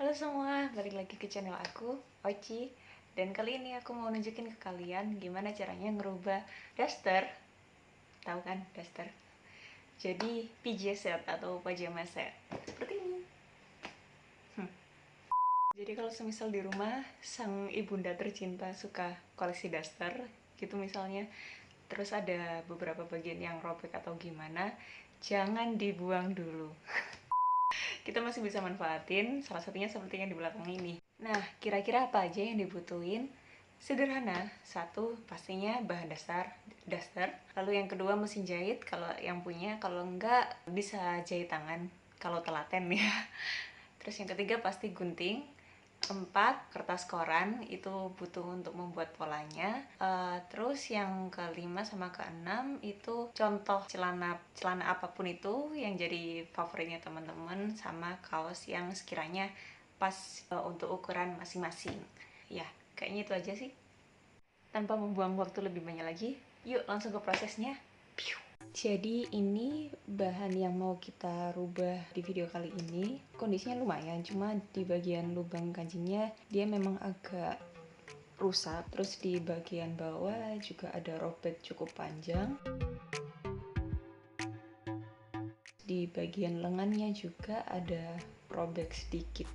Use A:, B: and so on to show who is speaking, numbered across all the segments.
A: Halo semua, balik lagi ke channel aku, Oci. Dan kali ini aku mau nunjukin ke kalian gimana caranya ngerubah daster. Tahu kan daster? Jadi PJ set atau pajama set. Seperti ini. Jadi kalau semisal di rumah sang ibunda tercinta suka koleksi daster gitu misalnya, terus ada beberapa bagian yang robek atau gimana, jangan dibuang dulu. Kita masih bisa manfaatin, salah satunya seperti yang di belakang ini. Nah, kira-kira apa aja yang dibutuhin? Sederhana, satu pastinya bahan dasar, daster. Lalu yang kedua mesin jahit, kalau yang punya, kalau enggak bisa jahit tangan, kalau telaten ya. Terus yang ketiga pasti gunting. 4 kertas koran, itu butuh untuk membuat polanya. Terus yang kelima sama keenam itu contoh celana apapun itu yang jadi favoritnya teman-teman, sama kaos yang sekiranya pas untuk ukuran masing-masing. Ya, kayaknya itu aja sih. Tanpa membuang waktu lebih banyak lagi, yuk langsung ke prosesnya. Jadi ini bahan yang mau kita rubah di video kali ini. Kondisinya lumayan, cuma di bagian lubang kancingnya dia memang agak rusak. Terus di bagian bawah juga ada robek cukup panjang. Di bagian lengannya juga ada robek sedikit.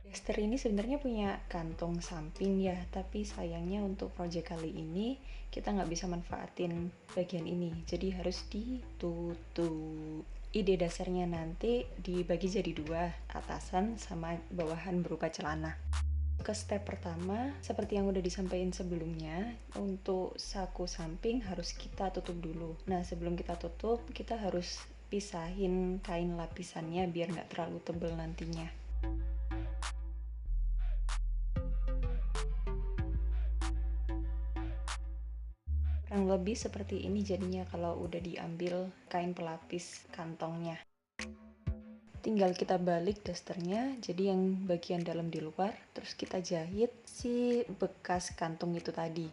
A: Daster ini sebenarnya punya kantong samping ya, tapi sayangnya untuk project kali ini kita nggak bisa manfaatin bagian ini, jadi harus ditutup. Ide dasarnya nanti dibagi jadi dua, atasan sama bawahan berupa celana. Ke step pertama, seperti yang udah disampaikan sebelumnya, untuk saku samping harus kita tutup dulu. Nah, sebelum kita tutup, kita harus pisahin kain lapisannya biar nggak terlalu tebal nantinya. Kurang lebih seperti ini jadinya kalau udah diambil kain pelapis kantongnya. Tinggal kita balik dasternya, jadi yang bagian dalam di luar, terus kita jahit si bekas kantung itu tadi.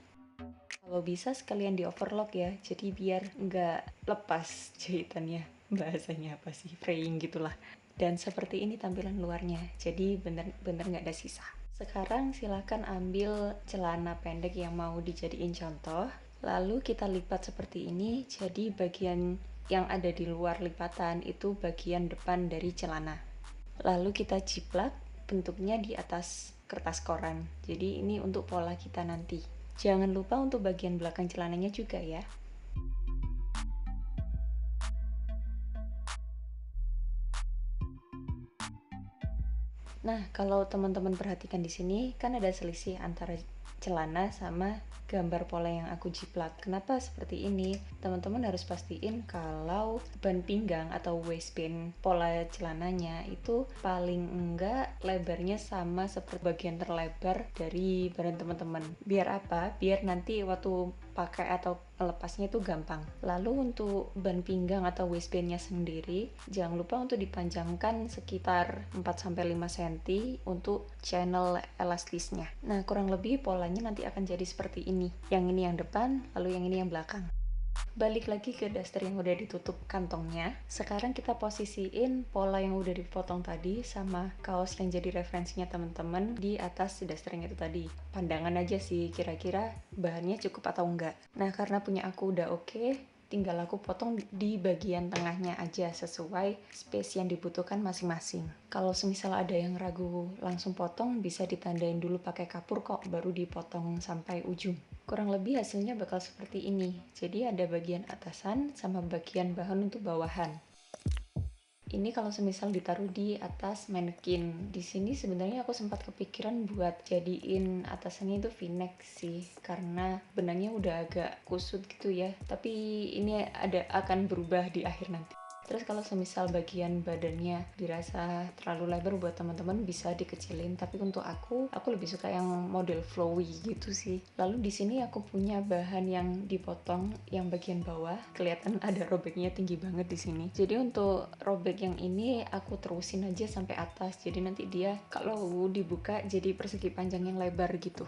A: Kalau bisa sekalian di overlock ya, jadi biar nggak lepas jahitannya. Bahasanya apa sih? Fraying gitulah. Dan seperti ini tampilan luarnya, jadi bener-bener nggak ada sisa. Sekarang silahkan ambil celana pendek yang mau dijadiin contoh. Lalu kita lipat seperti ini, jadi bagian yang ada di luar lipatan itu bagian depan dari celana. Lalu kita jiplak bentuknya di atas kertas koran. Jadi ini untuk pola kita nanti. Jangan lupa untuk bagian belakang celananya juga ya. Nah, kalau teman-teman perhatikan di sini kan ada selisih antara celana sama gambar pola yang aku jiplak. Kenapa seperti ini? Teman-teman harus pastiin kalau ban pinggang atau waistband pola celananya itu paling enggak lebarnya sama seperti bagian terlebar dari badan teman-teman. Biar apa? Biar nanti waktu pakai atau lepasnya itu gampang. Lalu untuk ban pinggang atau waistbandnya sendiri, jangan lupa untuk dipanjangkan sekitar 4-5 cm untuk channel elastisnya. Nah, kurang lebih polanya nanti akan jadi seperti ini. Yang ini yang depan, lalu yang ini yang belakang. Balik lagi ke daster yang udah ditutup kantongnya. Sekarang kita posisiin pola yang udah dipotong tadi sama kaos yang jadi referensinya teman-teman di atas daster yang itu tadi. Pandangan aja sih kira-kira bahannya cukup atau enggak. Nah, karena punya aku udah oke, tinggal aku potong di bagian tengahnya aja sesuai space yang dibutuhkan masing-masing. Kalau semisal ada yang ragu langsung potong, bisa ditandain dulu pakai kapur kok, baru dipotong sampai ujung. Kurang lebih hasilnya bakal seperti ini. Jadi ada bagian atasan sama bagian bahan untuk bawahan. Ini kalau semisal ditaruh di atas manekin. Di sini sebenarnya aku sempat kepikiran buat jadiin atasannya itu v-neck sih, karena benangnya udah agak kusut gitu ya. Tapi ini akan berubah di akhir nanti. Terus kalau semisal bagian badannya dirasa terlalu lebar buat teman-teman bisa dikecilin, tapi untuk aku lebih suka yang model flowy gitu sih. Lalu di sini aku punya bahan yang dipotong yang bagian bawah, kelihatan ada robeknya tinggi banget di sini. Jadi untuk robek yang ini aku terusin aja sampai atas. Jadi nanti dia kalau dibuka jadi persegi panjang yang lebar gitu.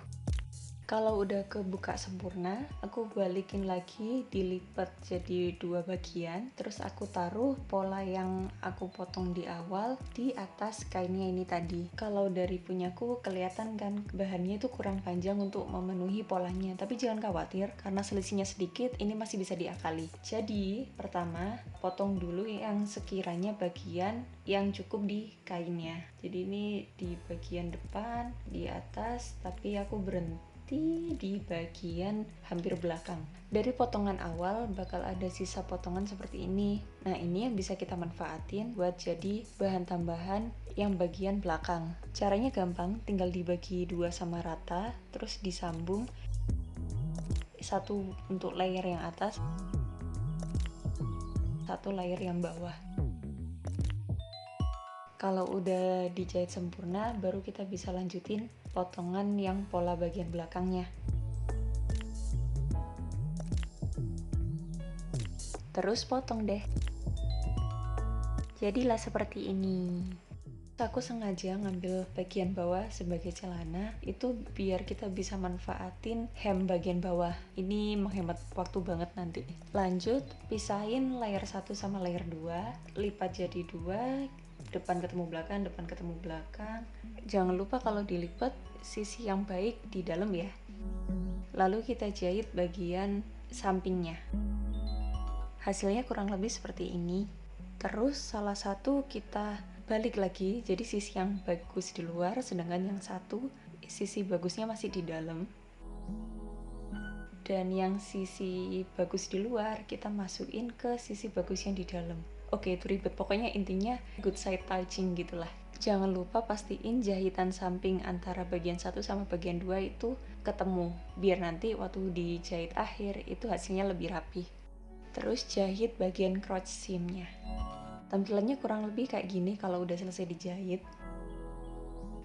A: Kalau udah kebuka sempurna, aku balikin lagi, dilipat jadi 2 bagian, terus aku taruh pola yang aku potong di awal di atas kainnya ini tadi. Kalau dari punyaku kelihatan kan bahannya itu kurang panjang untuk memenuhi polanya, tapi jangan khawatir karena selisihnya sedikit, ini masih bisa diakali. Jadi pertama potong dulu yang sekiranya bagian yang cukup di kainnya. Jadi ini di bagian depan, di atas, tapi aku berhenti di bagian hampir belakang. Dari potongan awal bakal ada sisa potongan seperti ini. Nah, ini yang bisa kita manfaatin buat jadi bahan tambahan yang bagian belakang. Caranya gampang, tinggal dibagi 2 sama rata, terus disambung. Satu untuk layer yang atas, satu layer yang bawah. Kalau udah dijahit sempurna, baru kita bisa lanjutin potongan yang pola bagian belakangnya. Terus potong deh. Jadilah seperti ini. Aku sengaja ngambil bagian bawah sebagai celana, itu biar kita bisa manfaatin hem bagian bawah. Ini menghemat waktu banget nanti. Lanjut, pisahin layer 1 sama layer 2, lipat jadi 2, depan ketemu belakang, depan ketemu belakang. Jangan lupa kalau dilipat sisi yang baik di dalam ya. Lalu kita jahit bagian sampingnya. Hasilnya kurang lebih seperti ini. Terus salah satu kita balik lagi, jadi sisi yang bagus di luar, sedangkan yang satu sisi bagusnya masih di dalam. Dan yang sisi bagus di luar kita masukin ke sisi bagus yang di dalam. Oke, itu ribet, pokoknya intinya good side touching gitulah. Jangan lupa pastiin jahitan samping antara bagian 1 sama bagian 2 itu ketemu, biar nanti waktu dijahit akhir itu hasilnya lebih rapi. Terus jahit bagian crotch seamnya. Tampilannya kurang lebih kayak gini kalau udah selesai dijahit.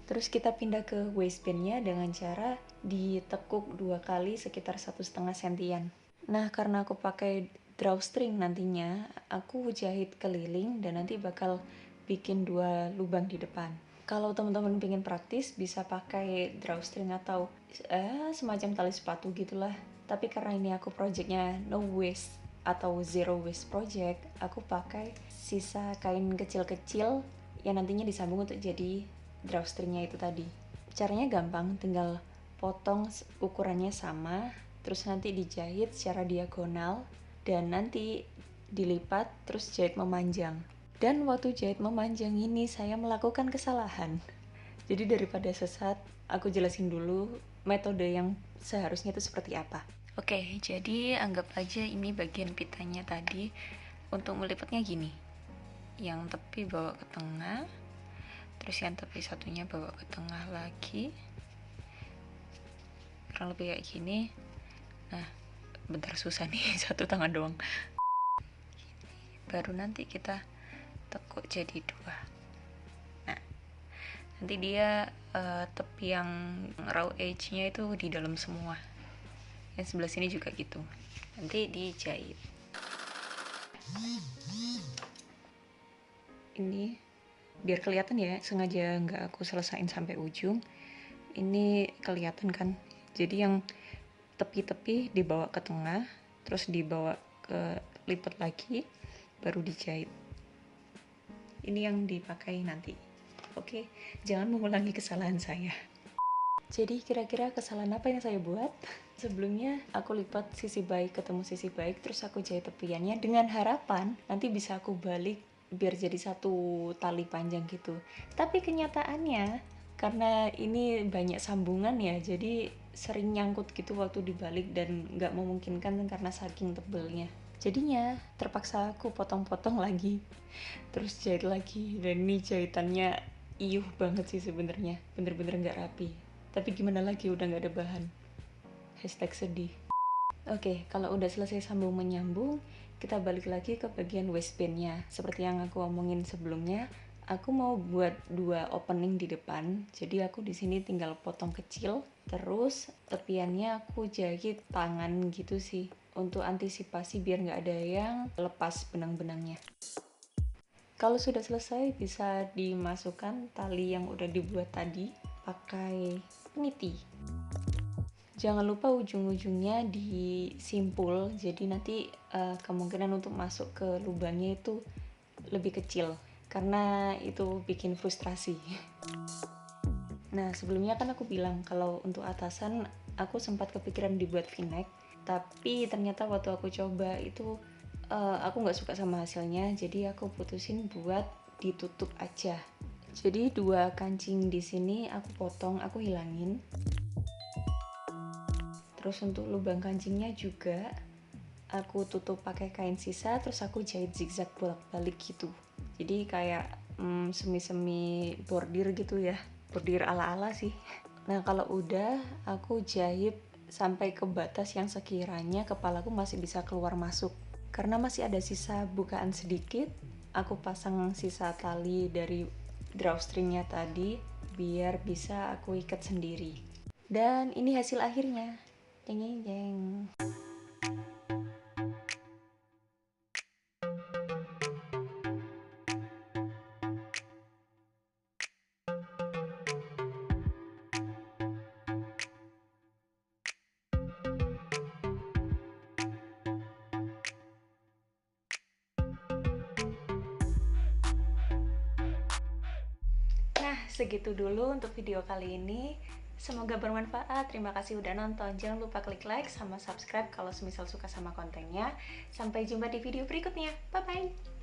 A: Terus kita pindah ke waistbandnya dengan cara ditekuk 2 kali sekitar 1,5 sentian. Nah, karena aku pakai drawstring nantinya, aku jahit keliling dan nanti bakal bikin 2 lubang di depan. Kalau teman-teman pengen praktis bisa pakai drawstring atau semacam tali sepatu gitulah. Tapi karena ini aku projectnya no waste atau zero waste project, aku pakai sisa kain kecil-kecil yang nantinya disambung untuk jadi drawstringnya itu tadi. Caranya gampang, tinggal potong ukurannya sama, terus nanti dijahit secara diagonal dan nanti dilipat terus jahit memanjang. Dan waktu jahit memanjang ini saya melakukan kesalahan. Jadi daripada sesat, aku jelasin dulu metode yang seharusnya itu seperti apa. Oke, jadi anggap aja ini bagian pitanya tadi. Untuk melipatnya gini, yang tepi bawa ke tengah, terus yang tepi satunya bawa ke tengah lagi, kurang lebih kayak gini. Nah, bentar susah nih, satu tangan doang. Baru nanti kita tekuk jadi 2. Nah, nanti dia tepi yang raw edge-nya itu di dalam semua. Yang sebelah sini juga gitu. Nanti dijahit. Ini biar kelihatan ya, sengaja nggak aku selesain sampai ujung. Ini kelihatan kan? Jadi yang tepi-tepi dibawa ke tengah, terus dibawa ke lipat lagi, baru dijahit. Ini yang dipakai nanti. Oke, jangan mengulangi kesalahan saya. Jadi kira-kira kesalahan apa yang saya buat? Sebelumnya aku lipat sisi baik ketemu sisi baik, terus aku jahit tepiannya dengan harapan nanti bisa aku balik biar jadi satu tali panjang gitu. Tapi kenyataannya karena ini banyak sambungan ya, jadi sering nyangkut gitu waktu dibalik dan nggak memungkinkan karena saking tebelnya. Jadinya terpaksa aku potong-potong lagi, terus jahit lagi, dan ini jahitannya iuh banget sih sebenarnya, bener-bener nggak rapi. Tapi gimana lagi, udah nggak ada bahan. #sedih. Oke, kalau udah selesai sambung menyambung, kita balik lagi ke bagian waistbandnya. Seperti yang aku omongin sebelumnya, aku mau buat 2 opening di depan. Jadi aku di sini tinggal potong kecil, terus tepiannya aku jahit tangan gitu sih, untuk antisipasi biar nggak ada yang lepas benang-benangnya. Kalau sudah selesai, bisa dimasukkan tali yang udah dibuat tadi pakai peniti. Jangan lupa ujung-ujungnya disimpul, jadi nanti kemungkinan untuk masuk ke lubangnya itu lebih kecil, karena itu bikin frustrasi. Nah, sebelumnya kan aku bilang kalau untuk atasan aku sempat kepikiran dibuat v-neck, tapi ternyata waktu aku coba itu aku nggak suka sama hasilnya, jadi aku putusin buat ditutup aja. Jadi 2 kancing di sini aku potong, aku hilangin. Terus untuk lubang kancingnya juga aku tutup pakai kain sisa, terus aku jahit zigzag bolak-balik gitu. Jadi kayak semi-semi bordir gitu ya, bordir ala-ala sih. Nah, kalau udah aku jahit sampai ke batas yang sekiranya kepalaku masih bisa keluar masuk. Karena masih ada sisa bukaan sedikit, aku pasang sisa tali dari drawstringnya tadi biar bisa aku ikat sendiri. Dan ini hasil akhirnya. Jeng jeng jeng. Nah, segitu dulu untuk video kali ini. Semoga bermanfaat. Terima kasih udah nonton. Jangan lupa klik like sama subscribe kalau semisal suka sama kontennya. Sampai jumpa di video berikutnya. Bye-bye.